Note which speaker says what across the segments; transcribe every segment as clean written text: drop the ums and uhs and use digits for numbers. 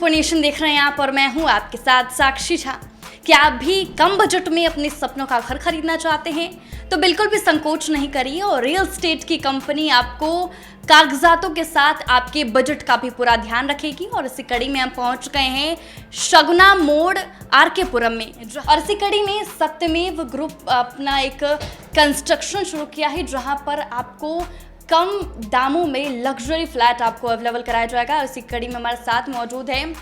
Speaker 1: Super nation देख रहे हैं आप और मैं हूं आपके साथ साक्षी झा। क्या आप भी कम बजट में अपने सपनों का घर खरीदना चाहते हैं तो बिल्कुल भी संकोच नहीं करिए और रियल एस्टेट की कंपनी आपको कागजातों के साथ आपके बजट का भी पूरा ध्यान रखेगी। और इसी कड़ी में हम पहुंच गए हैं शगुना मोड़ आरके पुरम में, और इसी कड़ी में सत्यमेव ग्रुप अपना एक कंस्ट्रक्शन शुरू किया है जहां पर आपको कम दामों में लग्जरी फ्लैट आपको अवेलेबल कराया जाएगा। इसी कड़ी में हमारे साथ मौजूद है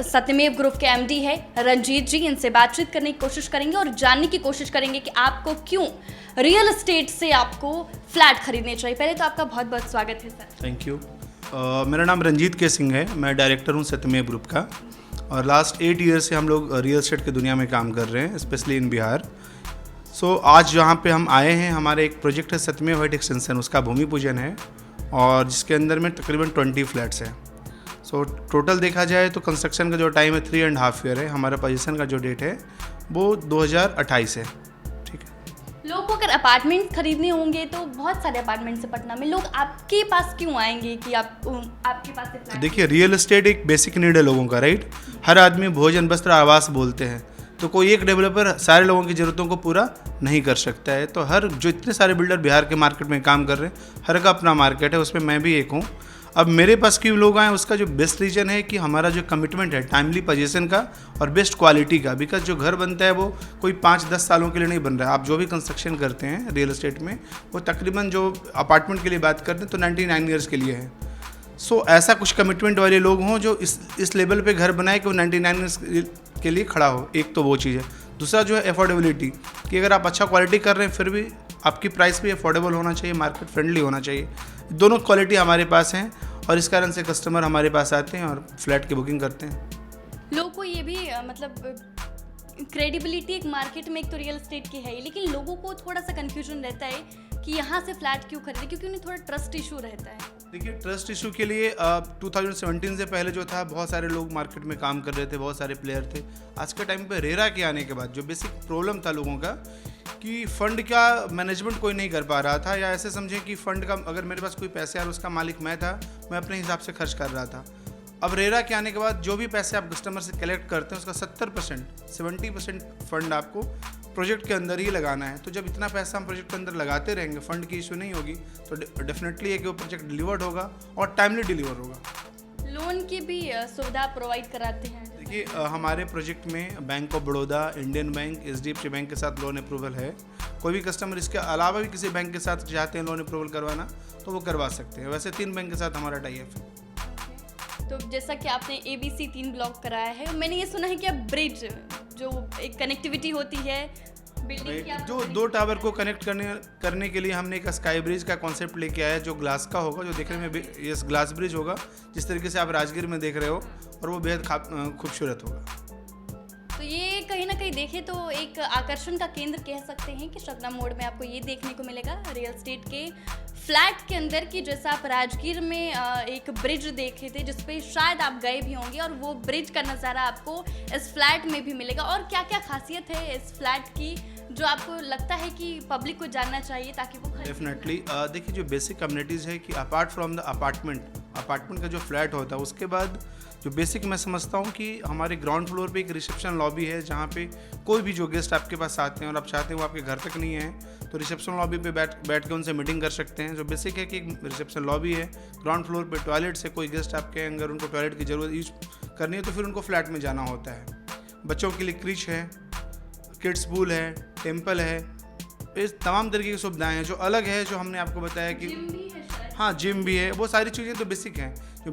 Speaker 1: सत्यमेव ग्रुप के एमडी है रंजीत जी। इनसे बातचीत करने की कोशिश करेंगे और जानने की कोशिश करेंगे कि आपको क्यों रियल एस्टेट से आपको फ्लैट खरीदने चाहिए। पहले तो आपका बहुत बहुत स्वागत है सर।
Speaker 2: Thank you. मेरा नाम रंजीत के सिंह है, मैं डायरेक्टर हूँ सत्यमेव ग्रुप का, और लास्ट 8 ईयर से हम लोग रियल एस्टेट की दुनिया में काम कर रहे हैं, स्पेशली इन बिहार। आज जहाँ पे हम आए हैं, हमारे एक प्रोजेक्ट है सत्यमेव हाइट एक्सटेंशन, उसका भूमि पूजन है और जिसके अंदर में तकरीबन 20 फ्लैट्स हैं। टोटल देखा जाए तो कंस्ट्रक्शन का जो टाइम है 3.5 ईयर है। हमारा पोजीशन का जो डेट है वो 2028 है। ठीक है।
Speaker 1: लोग को अगर अपार्टमेंट खरीदने होंगे तो बहुत सारे अपार्टमेंट्स है पटना में, लोग आपके पास क्यों आएंगे कि आपके पास से फ्लैट?
Speaker 2: देखिए, रियल एस्टेट एक बेसिक नीड है लोगों का, राइट। हर आदमी भोजन वस्त्र आवास बोलते हैं, तो कोई एक डेवलपर सारे लोगों की ज़रूरतों को पूरा नहीं कर सकता है। तो हर जो इतने सारे बिल्डर बिहार के मार्केट में काम कर रहे हैं, हर का अपना मार्केट है, उसमें मैं भी एक हूँ। अब मेरे पास क्यों लोग आए, उसका जो बेस्ट रीज़न है कि हमारा जो कमिटमेंट है टाइमली पोजीशन का और बेस्ट क्वालिटी का। बिकॉज जो घर बनता है वो कोई 5-10 सालों के लिए नहीं बन रहा है। आप जो भी कंस्ट्रक्शन करते हैं रियल एस्टेट में, वो तकरीबन जो अपार्टमेंट के लिए बात करते हैं तो 99 ईयर्स के लिए है। ऐसा कुछ कमिटमेंट वाले लोग हों जो इस लेवल पे घर बनाए कि वो 99 ईयर्स के लिए खड़ा हो। एक तो वो चीज़ है। दूसरा जो है अफोर्डेबिलिटी, कि अगर आप अच्छा क्वालिटी कर रहे हैं फिर भी आपकी प्राइस भी अफोर्डेबल होना चाहिए, मार्केट फ्रेंडली होना चाहिए। दोनों क्वालिटी हमारे पास हैं और इस कारण से कस्टमर हमारे पास आते हैं और फ्लैट की बुकिंग करते हैं।
Speaker 1: लोगों को ये भी मतलब क्रेडिबिलिटी एक मार्केट में एक तो रियल एस्टेट की है, लेकिन लोगों को थोड़ा सा कंफ्यूजन रहता है कि यहाँ से फ्लैट क्यों खरीदे, क्योंकि उन्हें थोड़ा ट्रस्ट इशू रहता है।
Speaker 2: देखिए, ट्रस्ट इशू के लिए 2017 से पहले जो था, बहुत सारे लोग मार्केट में काम कर रहे थे, बहुत सारे प्लेयर थे। आज के टाइम पे रेरा के आने के बाद जो बेसिक प्रॉब्लम था लोगों का कि फंड का मैनेजमेंट कोई नहीं कर पा रहा था, या ऐसे समझें कि फंड का अगर मेरे पास कोई पैसे और उसका मालिक मैं था, मैं अपने हिसाब से खर्च कर रहा था। अब रेरा के आने के बाद जो भी पैसे आप कस्टमर से कलेक्ट करते हैं उसका 70% फंड आपको प्रोजेक्ट के अंदर ही लगाना है। तो जब इतना पैसा हम प्रोजेक्ट के अंदर लगाते रहेंगे, फंड की इशू नहीं होगी, तो डेफिनेटली एक वो प्रोजेक्ट डिलीवर्ड होगा और टाइमली डिलीवर होगा।
Speaker 1: लोन की भी सुविधा प्रोवाइड कराते हैं।
Speaker 2: देखिए, हमारे प्रोजेक्ट में bank of Baroda, Indian bank, HDFC bank के साथ लोन अप्रूवल है। कोई भी कस्टमर इसके अलावा भी किसी बैंक के साथ चाहते हैं लोन अप्रूवल करवाना तो वो करवा सकते हैं। वैसे 3 बैंक के साथ हमारा टाई अप है।
Speaker 1: तो जैसा कि आपने ABC 3 ब्लॉक कराया है, मैंने ये सुना है कि अब ब्रिज जो एक कनेक्टिविटी होती है बिल्डिंग की,
Speaker 2: जो 2 टावर को कनेक्ट करने के लिए हमने एक स्काई ब्रिज का कॉन्सेप्ट लेके आया है, जो ग्लास का होगा, जो देखने में ये ग्लास ब्रिज होगा जिस तरीके से आप राजगीर में देख रहे हो, और वो बेहद खूबसूरत होगा।
Speaker 1: तो ये कहीं ना कहीं देखें तो एक आकर्षण का केंद्र कह सकते हैं कि शगुना मोड़ में आपको ये देखने को मिलेगा रियल एस्टेट के फ्लैट के अंदर की, जैसा आप राजगीर में एक ब्रिज देखे थे जिसपे शायद आप गए भी होंगे, और वो ब्रिज का नज़ारा आपको इस फ्लैट में भी मिलेगा। और क्या क्या खासियत है इस फ्लैट की जो आपको लगता है कि पब्लिक को जानना चाहिए ताकि वो
Speaker 2: डेफिनेटली देखिए, जो बेसिक कम्युनिटीज़ है कि अपार्ट फ्रॉम द अपार्टमेंट का जो फ्लैट होता है, उसके बाद जो बेसिक मैं समझता हूँ कि हमारे ग्राउंड फ्लोर पे एक रिसेप्शन लॉबी है, जहाँ पे कोई भी जो गेस्ट आपके पास आते हैं और आप चाहते हैं वो आपके घर तक नहीं है, तो रिसेप्शन लॉबी पे बैठ के उनसे मीटिंग कर सकते हैं। जो बेसिक है कि एक रिसेप्शन लॉबी है, ग्राउंड फ्लोर पे टॉयलेट से कोई गेस्ट आपके अगर उनको टॉयलेट की ज़रूरत यूज करनी है तो फिर उनको फ्लैट में जाना होता है। बच्चों के लिए क्रिच है, किड्स पूल है, टेम्पल है, इस तमाम तरीके की सुविधाएँ हैं। जो अलग है, जो हमने आपको बताया कि हाँ, जिम भी है, वो सारी चीज़ें तो बेसिक हैं। जो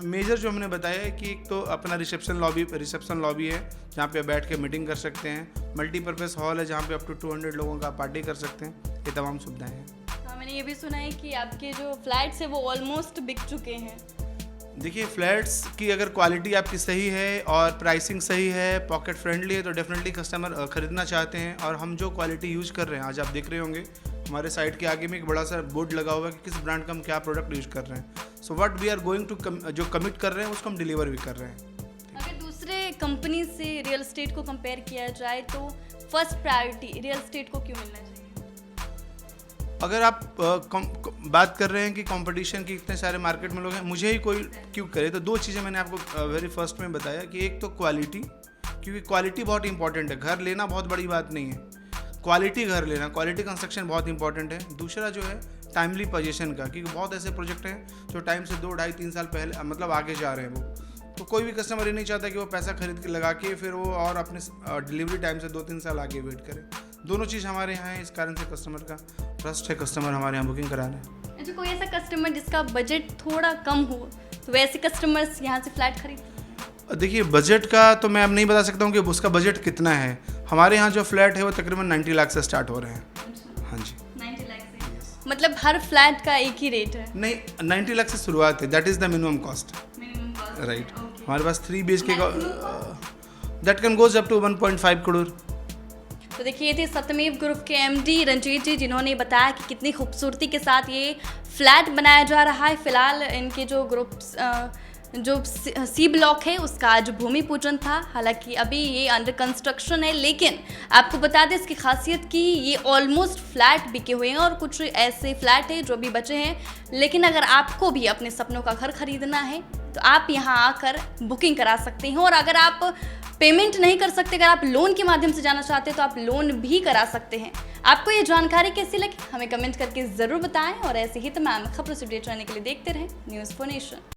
Speaker 2: मेजर जो हमने बताया है कि एक तो अपना रिसेप्शन लॉबी है जहाँ पे बैठ के मीटिंग कर सकते हैं, मल्टीपर्पज़ हॉल है जहाँ पे अप टू 200 लोगों का पार्टी कर सकते हैं। ये तमाम सुविधाएं हैं।
Speaker 1: हाँ, मैंने ये भी सुना है कि आपके जो फ्लैट्स है वो ऑलमोस्ट बिक चुके हैं।
Speaker 2: देखिए, फ्लैट्स की अगर क्वालिटी आपकी सही है और प्राइसिंग सही है, पॉकेट फ्रेंडली है, तो डेफिनेटली कस्टमर खरीदना चाहते हैं। और हम जो क्वालिटी यूज़ कर रहे हैं, आज आप देख रहे होंगे हमारे साइट के आगे में एक बड़ा सा बोर्ड लगा हुआ है कि किस ब्रांड का हम क्या प्रोडक्ट यूज़ कर रहे हैं। So what we are going to जो कमिट कर रहे हैं उसको हम डिलीवर भी कर रहे हैं।
Speaker 1: अगर दूसरे कंपनी से रियल एस्टेट को कंपेयर किया जाए तो फर्स्ट प्रायोरिटी रियल एस्टेट को क्यों मिलना चाहिए?
Speaker 2: अगर आप बात कर रहे हैं कि कंपटीशन की इतने सारे मार्केट में लोग हैं, मुझे ही कोई क्यों करे, तो दो चीज़ें मैंने आपको वेरी फर्स्ट में बताया कि एक तो क्वालिटी, क्योंकि क्वालिटी बहुत इंपॉर्टेंट है। घर लेना बहुत बड़ी बात नहीं है, क्वालिटी घर लेना, क्वालिटी कंस्ट्रक्शन बहुत इंपॉर्टेंट है। दूसरा जो है टाइमली पोजीशन का, क्योंकि बहुत ऐसे प्रोजेक्ट हैं जो टाइम से 2, 2.5, 3 साल पहले मतलब आगे जा रहे हैं वो, तो कोई भी कस्टमर ये नहीं चाहता कि वो पैसा खरीद के लगा के फिर वो और अपने डिलीवरी टाइम से 2-3 साल आगे वेट करे। दोनों चीज़ हमारे यहाँ है, इस कारण से कस्टमर का ट्रस्ट है, कस्टमर हमारे यहाँ बुकिंग करा रहे हैं।
Speaker 1: अच्छा, कोई ऐसा कस्टमर जिसका बजट थोड़ा कम हो तो वैसे कस्टमर्स यहाँ से फ्लैट खरीद?
Speaker 2: देखिए, बजट का तो मैं अब नहीं बता सकता हूँ कि उसका बजट कितना है। हमारे यहाँ जो फ्लैट है वो तकरीबन 90 लाख से स्टार्ट हो रहे हैं। हाँ जी,
Speaker 1: 90 लाख से? मतलब हर फ्लैट का एक ही रेट है?
Speaker 2: नहीं, 90 लाख से शुरुआत है, that is the minimum cost, right. हमारे पास 3 BHK का that can goes up to 1.5 crore.
Speaker 1: तो देखिए, ये थे सत्यमेव ग्रुप के MD रंजीत जी, जिन्होंने बताया कि कितनी खूबसूरती के साथ ये फ्लैट बनाया जा रहा है। फिलहाल इनके जो ग्रुप्स जो C ब्लॉक है उसका आज भूमि पूजन था। हालांकि अभी ये अंडर कंस्ट्रक्शन है, लेकिन आपको बता दें इसकी खासियत कि ये ऑलमोस्ट फ्लैट बिके हुए हैं और कुछ ऐसे फ्लैट हैं जो भी बचे हैं। लेकिन अगर आपको भी अपने सपनों का घर खरीदना है तो आप यहाँ आकर बुकिंग करा सकते हैं। और अगर आप पेमेंट नहीं कर सकते, अगर आप लोन के माध्यम से जाना चाहते हैं तो आप लोन भी करा सकते हैं। आपको ये जानकारी कैसी लगी हमें कमेंट करके ज़रूर बताएं और ऐसे ही तमाम खबरों से अपडेट रहने के लिए देखते रहें न्यूज़4 नेशन।